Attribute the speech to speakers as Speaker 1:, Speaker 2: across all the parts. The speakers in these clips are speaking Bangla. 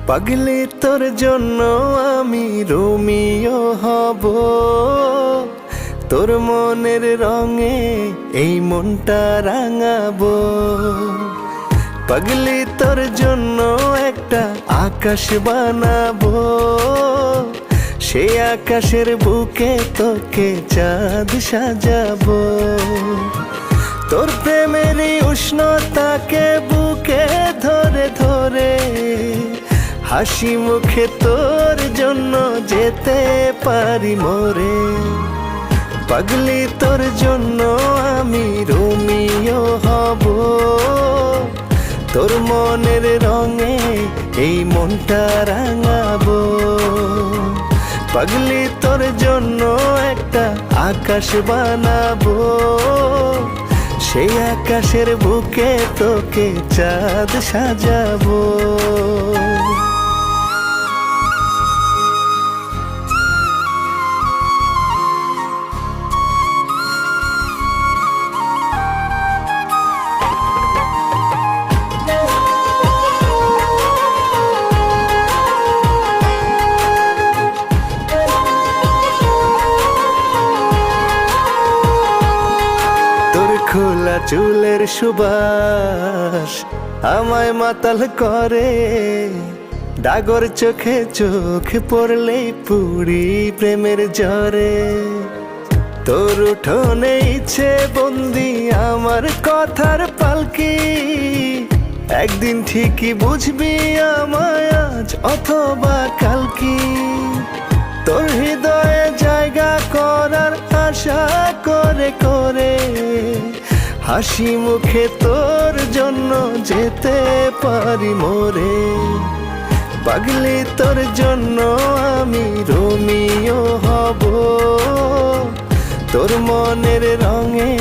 Speaker 1: পাগলি তোর জন্য আমি রোমিও হব, তোর মনের রঙে এই মনটা রাঙাবো। পাগলি তোর জন্য একটা আকাশ বানাবো, সেই আকাশের বুকে তোকে চাঁদ সাজাবো। তোর প্রেমেরই উষ্ণতাকে বুকে ধরে ধরে হাসি মুখে তোর জন্য যেতে পারি মরে। পাগলি তোর জন্য আমি রোমিও হব, তোর মনের রঙে এই মনটা রাঙাবো। পাগলি তোর জন্য একটা আকাশ বানাবো, সেই আকাশের বুকে তোকে চাঁদ সাজাবো। খোলা চুলের সুবাস আমায় মাতাল করে, ডাগর চোখে চোখ পড়লেই পুরি প্রেমের জ্বরে। তোর উঠোনে ইচ্ছে বন্দি আমার কথার পালকি, একদিন ঠিকই বুঝবি আমায় আজ অথবা কালকি। তোর হৃদয়ে জায়গা করার আশা করে করে হাসি মুখে তোর জন্য যেতে পারি মরে। পাগলি তোর জন্য আমি রোমিও হব, তোর মনের রঙে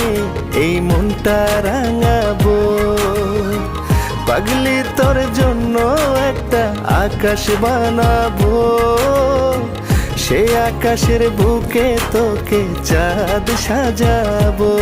Speaker 1: এই মনটা রাঙাবো। পাগলি তোর জন্য একটা আকাশ বানাবো, সেই আকাশের বুকে তোকে চাঁদ সাজাবো।